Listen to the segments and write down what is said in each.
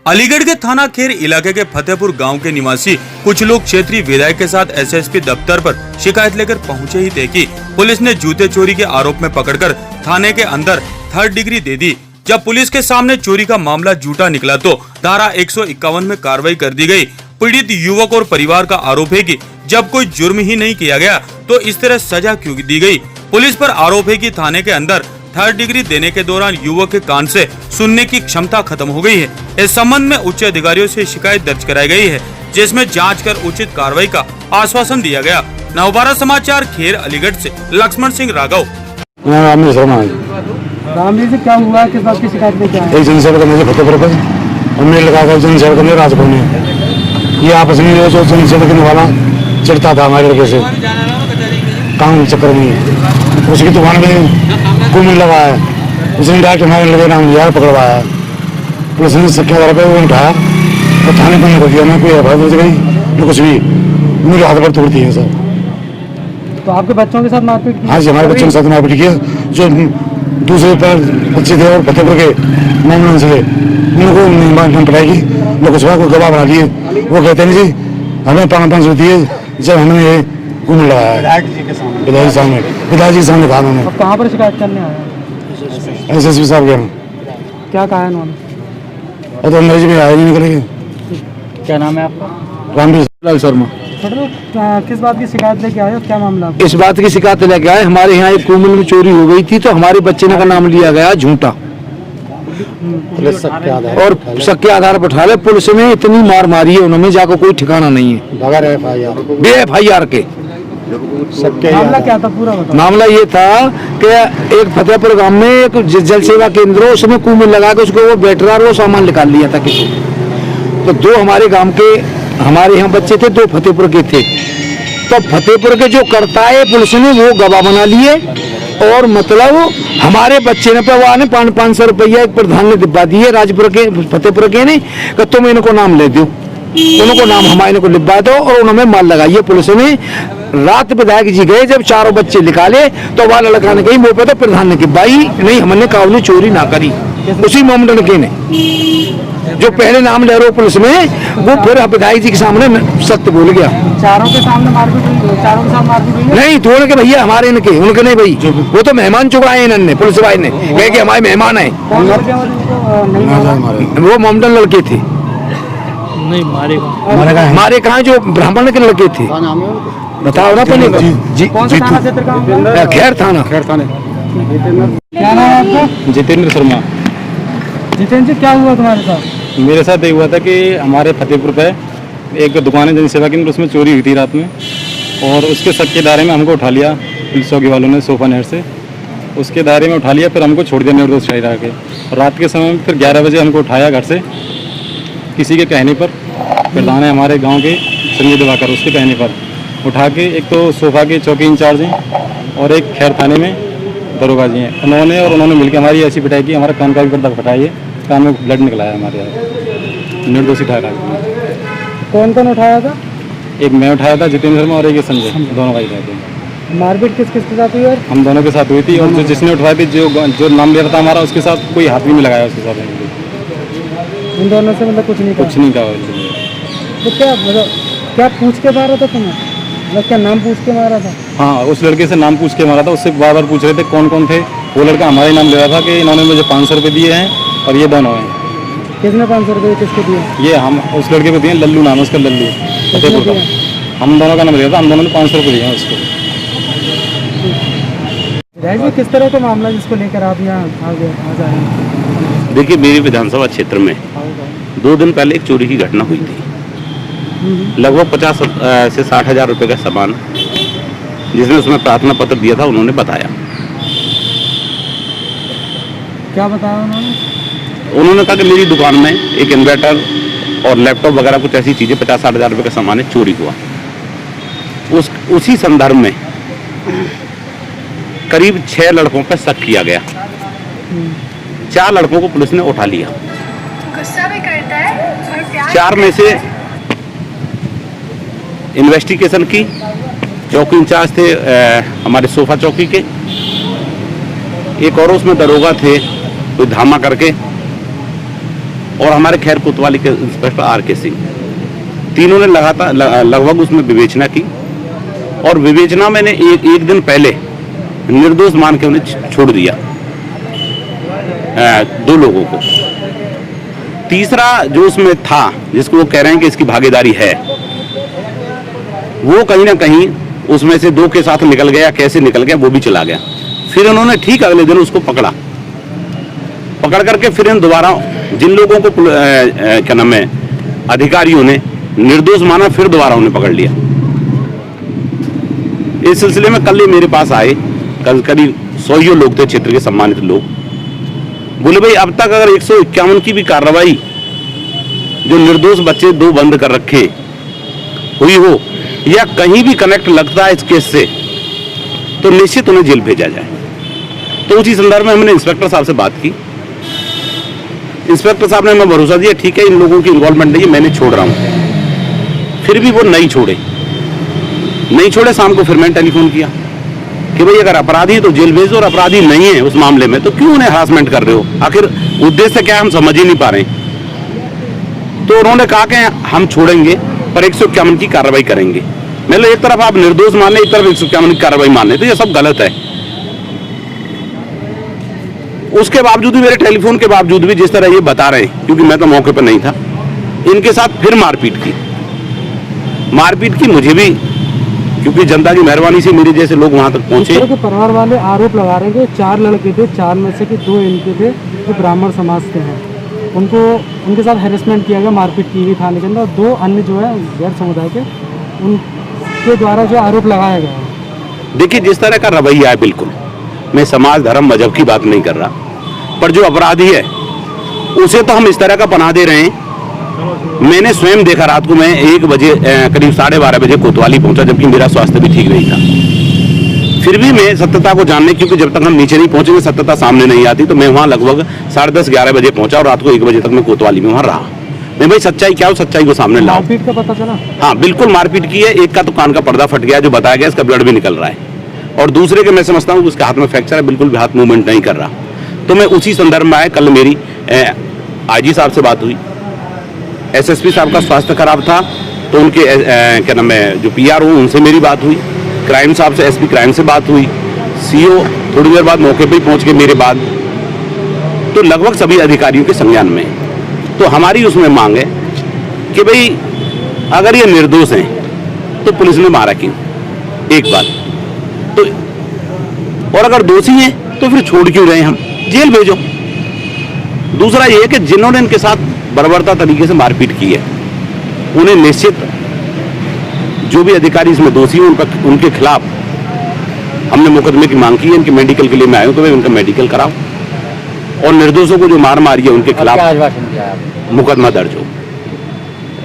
अलीगढ़ के थाना खेर इलाके के फतेहपुर गांव के निवासी कुछ लोग क्षेत्रीय विधायक के साथ एसएसपी दफ्तर पर शिकायत लेकर पहुंचे ही थे कि पुलिस ने जूते चोरी के आरोप में पकड़कर थाने के अंदर 3rd डिग्री दे दी। जब पुलिस के सामने चोरी का मामला झूठा निकला तो धारा 151 में कार्रवाई कर दी गई। पीड़ित युवक और परिवार का आरोप है कि जब कोई जुर्म ही नहीं किया गया तो इस तरह सजा क्यों दी गई। पुलिस पर आरोप है कि थाने के अंदर 3rd डिग्री देने के दौरान युवक के कान से सुनने की क्षमता खत्म हो गई है। इस संबंध में उच्च अधिकारियों से शिकायत दर्ज कराई गई है, जिसमें जांच कर उचित कार्रवाई का आश्वासन दिया गया। नवभारत समाचार खेर अलीगढ़ से लक्ष्मण सिंह राघव। रामजी से क्या हुआ, किस बात की शिकायत लेके आए? एक जनसेवा करने से फतेहपुर पर हमने लगा जनसेवा करने राजपुर में ये आपस में जो जनसेवा करने वाला चिढ़ता था हमारे लड़के से काम चक्कर में, उसकी दुकान में कुमिल लगा है, उसने डायरेक्ट हमारे लगे नाम लिया पकड़वाया। पुलिस ने सक्रिय पे वो उठाया और थाने पर निकल दिया। मैं कोई एफ आई गई न कुछ भी, मेरे हाथ पर तोड़ती है सब। तो आपके बच्चों के साथ मारपीट की? हाँ जी, हमारे बच्चों के साथ मारपीट किया। जो दूसरे पर बच्चे थे और फतेहपुर के मामले से उनको नहीं पड़ाएगी न कुछ को गवाह बना दिए। वो कहते हैं जी हमें 500 दिए जब हमने ये कुमिल लगाया विधायक जी के सामने कहा उन्होंने। कहाँ पर शिकायत करने आया? एसएसपी साहब के क्या कहा उन्होंने? तो अंग्रेजी में आए नहीं निकलेंगे। क्या नाम है आपका? रामवीर शर्मा। किस बात की शिकायत लेके आए, क्या मामला? इस बात की शिकायत लेके आए, हमारे यहाँ एक कुमिल में चोरी हो गई थी तो हमारे बच्चे का नाम लिया गया झूठा और शक के आधार पर उठा ले। पुलिस ने इतनी मार मारी है उन्होंने जाकर कोई ठिकाना नहीं है बगैर एफआईआर के। मामला क्या था पूरा बताओ? मामला ये था कि एक फतेहपुर गांव में एक जल सेवा केंद्र, उसमें कुमिल लगा के उसको वो बैटरा वो सामान निकाल लिया था किसी। तो 2 हमारे गांव के हमारे यहाँ बच्चे थे, 2 फतेहपुर के थे। तो फतेहपुर के जो करता है पुलिस ने वो गवाह बना लिए और मतलब हमारे बच्चे ने परवाह ने 500 रुपया एक प्रधान ने दिब्बा दिए राजपुर के फतेहपुर के ने कि तुम इनको नाम ले दो, उनको नाम हमारे को लिखवा दो और उन्होंने माल लगाई। पुलिस ने रात विधायक जी गए, जब चारों बच्चे निकाले तो वह लड़का ने कही मुँह पे तो प्रधान ने की बाई नहीं हमने कहा ने चोरी ना करी। उसी मोहम्मद लड़के ने जो पहले नाम ले रहे पुलिस में वो फिर विधायक जी के सामने सत्य बोल गया। चारों के सामने मारपीट हुई? चारों के साथ मारपीट हुई? नहीं, दोनों के भैया हमारे इनके उनके नहीं भाई, वो तो मेहमान चुकाए इन्होंने पुलिस वाले ने कहे कि हमारे मेहमान है। वो मोहम्मद लड़के थे, नहीं हमारे कहा जो ब्राह्मण के लड़के थे। बताओ ना पहले कौन सा थाना क्षेत्र का? खैर थाना। क्या नाम है आपका? जितेंद्र शर्मा। जितेंद्र जी, क्या हुआ तुम्हारे साथ? मेरे साथ ये हुआ था कि हमारे फतेहपुर पे एक दुकान है जनसेवा केंद्र, उसमें चोरी हुई थी रात में और उसके शक के दायरे में हमको उठा लिया पुलिस चौकी वालों ने सोफा नहर से। उसके दायरे में उठा लिया, फिर हमको छोड़ दिया निर्दोष ठहरा के। रात के समय में फिर 11 बजे हमको उठाया घर से किसी के कहने पर, प्रधान है हमारे गाँव के संजय दिवाकर, उसके कहने पर उठा के एक तो सोफा के चौकी इंचार्ज हैं और एक खैर थाने में दरोगा जी हैं, उन्होंने मिलकर हमारी ऐसी पिटाई की, हमारा कान का भी पर्दा फटाई है, कान में ब्लड निकला है हमारे यहाँ, निर्दोषी ठहरा। कौन कौन उठाया था? एक मैं उठाया था जितेंद्र शर्मा और एक संजय, दोनों भाई थे। मारपीट किस किस के साथ हुई? और हम दोनों के साथ हुई थी और जो जिसने उठवाई थी जो नाम लिया था हमारा, उसके साथ कोई हाथ भी नहीं लगाया उसके साथ। इन दोनों से मतलब कुछ नहीं कहा। तो क्या मतलब क्या पूछ के मारा था तुम्हें? मतलब क्या नाम पूछ के मारा था? हाँ, उस लड़के से नाम पूछ के मारा था। उससे बार बार पूछ रहे थे कौन कौन थे। वो लड़का हमारे नाम ले रहा था कि इन्होंने मुझे 500 रुपये दिए हैं और ये दोनों हैं। किसने 500 रुपये किसको दिए? ये हम उस लड़के को दिए, लल्लू नाम है उसका, लल्लू फतेहपुर का। हम दोनों का नाम लिया था, हम दोनों ने 500 रुपये दिए हैं उसको। किस तरह का मामला जिसको लेकर आप यहाँ आ जाए? देखिए, मेरी विधानसभा क्षेत्र में 2 दिन पहले एक चोरी की घटना हुई थी। लगभग 50 से 60 हज़ार रुपये का सामान, जिसने उसमें प्रार्थना पत्र दिया था, उन्होंने बताया। क्या बताया उन्होंने? उन्होंने कहा कि मेरी दुकान में एक इन्वर्टर और लैपटॉप वगैरह कुछ ऐसी चीज़ें 50-60 हज़ार रुपये का सामान है, चोरी हुआ। उसी संदर्भ में करीब 6 लड़कों पर शक किया गया। 4 लड़कों को पुलिस ने उठा लिया। गुस्सा भी करता है और प्यार 4 में से इन्वेस्टिगेशन की चौकी इंचार्ज थे हमारे सोफा चौकी के, एक और उसमें दरोगा थे कोई धामा करके, और हमारे खैर कोतवाली के इंस्पेक्टर RK सिंह, तीनों ने लगातार लगभग उसमें विवेचना की और विवेचना मैंने एक दिन पहले निर्दोष मान के उन्हें छोड़ दिया 2 लोगों को। तीसरा जो उसमें था, जिसको वो कह रहे हैं कि इसकी भागीदारी है, वो कहीं ना कहीं उसमें से 2 के साथ निकल गया, कैसे निकल गया वो भी चला गया। फिर उन्होंने ठीक अगले दिन उसको पकड़ करके फिर इन दोबारा जिन लोगों को क्या नाम है अधिकारियों ने निर्दोष माना, फिर दोबारा उन्हें पकड़ लिया। इस सिलसिले में कल ये मेरे पास आए, कल करीब 100 लोग थे, क्षेत्र के सम्मानित लोग। बोले भाई अब तक अगर 151 की भी कार्रवाई जो निर्दोष बच्चे 2 बंद कर रखे हुई हो या कहीं भी कनेक्ट लगता है इस केस से, तो निश्चित उन्हें जेल भेजा जाए। तो उसी संदर्भ में हमने इंस्पेक्टर साहब से बात की। इंस्पेक्टर साहब ने हमें भरोसा दिया, ठीक है इन लोगों की इन्वॉल्वमेंट नहीं है, मैंने छोड़ रहा हूं। फिर भी वो नहीं छोड़े। शाम को फिर मैंने टेलीफोन किया कि भाई अगर अपराधी है तो जेल भेजो, और अपराधी नहीं है उस मामले में तो क्यों उन्हें हरासमेंट कर रहे हो, आखिर उद्देश्य क्या है हम समझ ही नहीं पा रहे। तो उन्होंने कहा कि हम छोड़ेंगे पर 151 की कार्रवाई करेंगे। मतलब एक तरफ आप निर्दोष मान लें, एक तरफ 151 की कार्रवाई मान लें, तो ये सब गलत है। उसके बावजूद भी, मेरे टेलीफोन के बावजूद भी, जिस तरह ये बता रहे हैं, क्योंकि मैं तो मौके पर नहीं था, इनके साथ फिर मारपीट की मुझे भी, क्योंकि जनता की मेहरबानी से मेरे जैसे लोग वहां तक पहुंचे। के परिवार वाले आरोप लगा रहे हैं कि 4 लड़के थे, 4 में से कि 2 इनके थे जो ब्राह्मण समाज के हैं, उनके साथ हैरेसमेंट किया गया, मारपीट की गई थाने के अंदर। 2 अन्य जो है गैर समुदाय के, उनके द्वारा जो आरोप लगाया गया है। देखिए जिस तरह का रवैया है, बिल्कुल मैं समाज धर्म मजहब की बात नहीं कर रहा, पर जो अपराधी है उसे तो हम इस तरह का पनाह दे रहे हैं। मैंने स्वयं देखा, रात को मैं 1 बजे करीब 12:30 बजे कोतवाली पहुंचा, जबकि मेरा स्वास्थ्य भी ठीक नहीं था। फिर भी मैं सत्यता को जानने, क्योंकि जब तक हम नीचे नहीं पहुंचेंगे सत्यता सामने नहीं आती, तो मैं वहां लगभग 10:30-11 बजे पहुंचा और रात को 1 बजे तक मैं कोतवाली में वहां रहा। मैं भाई सच्चाई क्या हो, सच्चाई को सामने लाओ। मारपीट का पता चला? हाँ बिल्कुल मारपीट की है। एक का तो कान का पर्दा फट गया, जो बताया गया, इसका ब्लड भी निकल रहा है, और दूसरे के मैं समझता हूँ उसके हाथ में फ्रैक्चर है, बिल्कुल भी हाथ मूवमेंट नहीं कर रहा। तो मैं उसी संदर्भ में आया। कल मेरी IG साहब से बात हुई, SSP साहब का स्वास्थ्य खराब था तो उनके क्या नाम है जो PRO उनसे मेरी बात हुई, क्राइम साहब से, SP क्राइम से बात हुई, CO थोड़ी देर बाद मौके पर पहुंच के मेरे बाद, तो लगभग सभी अधिकारियों के संज्ञान में। तो हमारी उसमें मांग है कि भाई अगर ये निर्दोष हैं तो पुलिस ने मारा क्यों, एक बात तो, और अगर दोषी हैं तो फिर छोड़ क्यों रहे हम, जेल भेजो। दूसरा ये कि जिन्होंने इनके साथ बर्बरता तरीके से मारपीट की है, उन्हें निश्चित, जो भी अधिकारी इसमें दोषी हैं उनके खिलाफ हमने मुकदमे की मांग की है। इनके मेडिकल के लिए मैं आया हूँ, तो भाई उनका मेडिकल कराओ, और निर्दोषों को जो मार मारी है उनके खिलाफ मुकदमा दर्ज हो।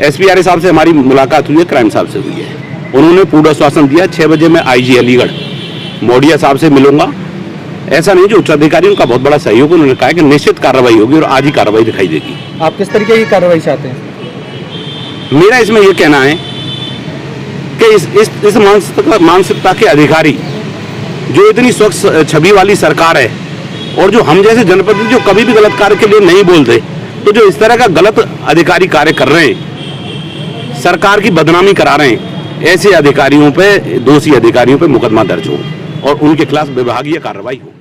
SP आर्य साहब से हमारी मुलाकात हुई है, क्राइम साहब से हुई है। उन्होंने पूरा आश्वासन दिया 6 बजे मैं IG अलीगढ़ मोडिया साहब से मिलूंगा। ऐसा नहीं, जो उच्चाधिकारी उनका बहुत बड़ा सहयोग, उन्होंने कहा कि निश्चित कार्रवाई होगी और आज ही कार्रवाई दिखाई देगी। आप किस तरीके की कार्रवाई चाहते हैं? मेरा इसमें यह कहना है कि इस मानसिकता के अधिकारी, जो इतनी स्वच्छ छवि वाली सरकार है, और जो हम जैसे जनप्रतिनिधि जो कभी भी गलत कार्य के लिए नहीं बोलते, तो जो इस तरह का गलत अधिकारी कार्य कर रहे हैं, सरकार की बदनामी करा रहे हैं, ऐसे अधिकारियों पे, दोषी अधिकारियों पे मुकदमा दर्ज हो और उनके खिलाफ विभागीय कार्रवाई हो।